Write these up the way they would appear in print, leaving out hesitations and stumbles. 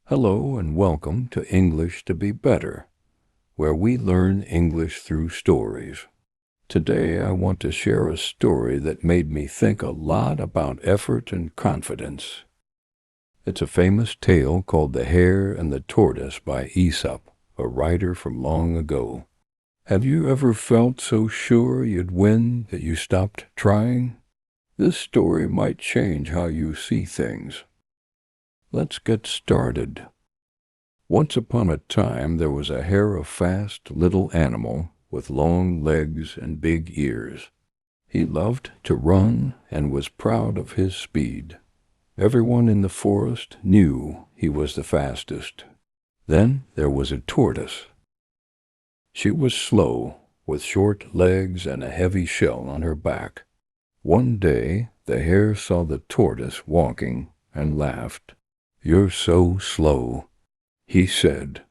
Hello and welcome to English to be Better, where we learn English through stories. Today I want to share a story that made me think a lot about effort and confidence. It's a famous tale called The Hare and the Tortoise by Aesop, a writer from long ago. Have you ever felt so sure you'd win that you stopped trying? This story might change how you see things. Let's get started. Once upon a time there was a hare, a fast little animal with long legs and big ears. He loved to run and was proud of his speed. Everyone in the forest knew he was the fastest. Then there was a tortoise. She was slow, with short legs and a heavy shell on her back. One day the hare saw the tortoise walking and laughed. "You're so slow," he said.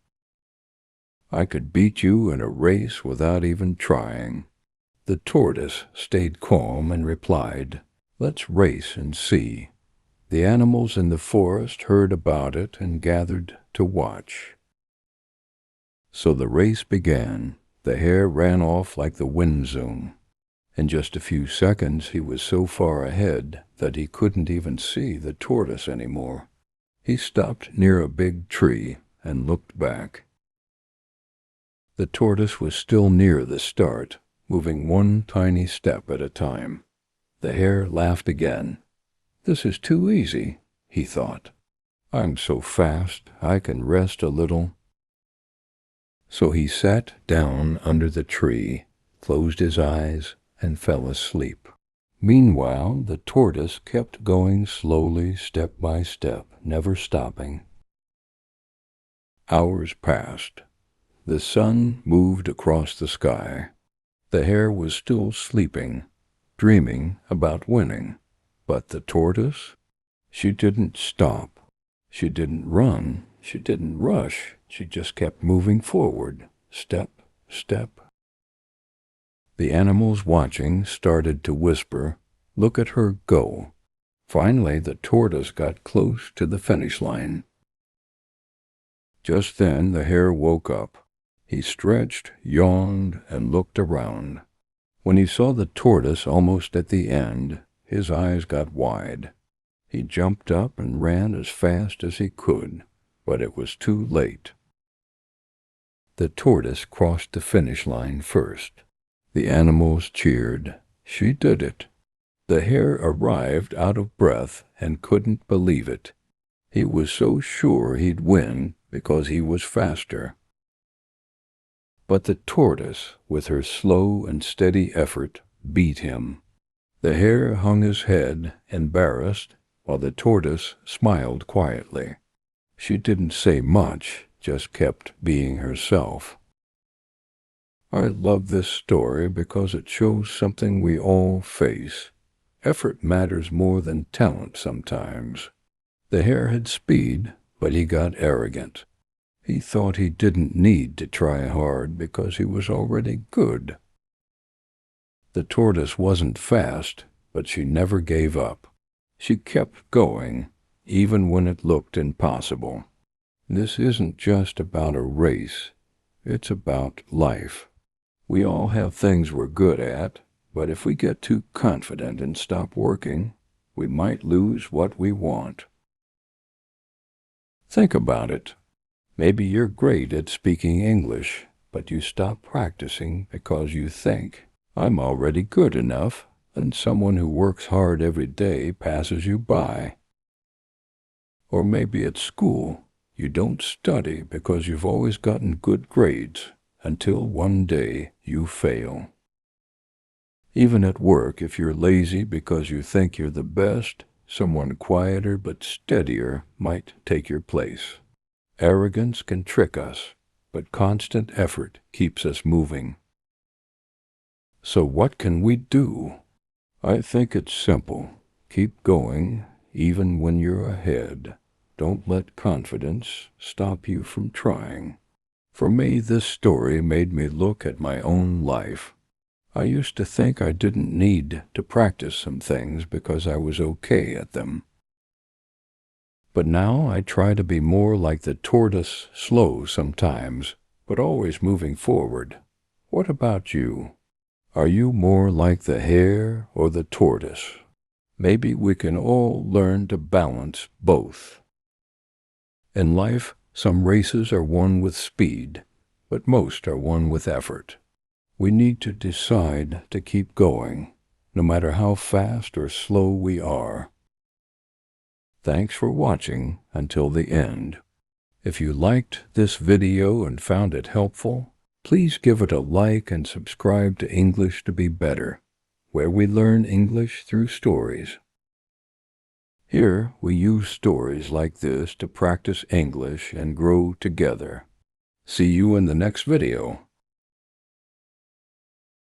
"I could beat you in a race without even trying." The tortoise stayed calm and replied, "Let's race and see." The animals in the forest heard about it and gathered to watch. So the race began. The hare ran off like the wind zoom. In just a few seconds he was so far ahead that he couldn't even see the tortoise anymore. He stopped near a big tree and looked back. The tortoise was still near the start, moving one tiny step at a time. The hare laughed again. "This is too easy," he thought. "I'm so fast I can rest a little." So he sat down under the tree, closed his eyes, and fell asleep. Meanwhile, the tortoise kept going slowly, step by step, never stopping. Hours passed. The sun moved across the sky. The hare was still sleeping, dreaming about winning. But the tortoise? She didn't stop. She didn't run. She didn't rush. She just kept moving forward, step, step. The animals watching started to whisper, "Look at her go." Finally, the tortoise got close to the finish line. Just then the hare woke up. He stretched, yawned, and looked around. When he saw the tortoise almost at the end, his eyes got wide. He jumped up and ran as fast as he could, but it was too late. The tortoise crossed the finish line first. The animals cheered. She did it. The hare arrived out of breath and couldn't believe it. He was so sure he'd win because he was faster. But the tortoise, with her slow and steady effort, beat him. The hare hung his head, embarrassed, while the tortoise smiled quietly. She didn't say much, just kept being herself. I love this story because it shows something we all face. Effort matters more than talent sometimes. The hare had speed, but he got arrogant. He thought he didn't need to try hard because he was already good. The tortoise wasn't fast, but she never gave up. She kept going, even when it looked impossible. This isn't just about a race. It's about life. We all have things we're good at, but if we get too confident and stop working, we might lose what we want. Think about it. Maybe you're great at speaking English, but you stop practicing because you think, "I'm already good enough," and someone who works hard every day passes you by. Or maybe at school, you don't study because you've always gotten good grades, until one day you fail. Even at work, if you're lazy because you think you're the best, someone quieter but steadier might take your place. Arrogance can trick us, but constant effort keeps us moving. So what can we do? I think it's simple. Keep going, even when you're ahead. Don't let confidence stop you from trying. For me, this story made me look at my own life. I used to think I didn't need to practice some things because I was okay at them. But now I try to be more like the tortoise, slow sometimes, but always moving forward. What about you? Are you more like the hare or the tortoise? Maybe we can all learn to balance both. In life, some races are won with speed, but most are won with effort. We need to decide to keep going, no matter how fast or slow we are. Thanks for watching until the end. If you liked this video and found it helpful, please give it a like and subscribe to English to be Better, where we learn English through stories. Here, we use stories like this to practice English and grow together. See you in the next video.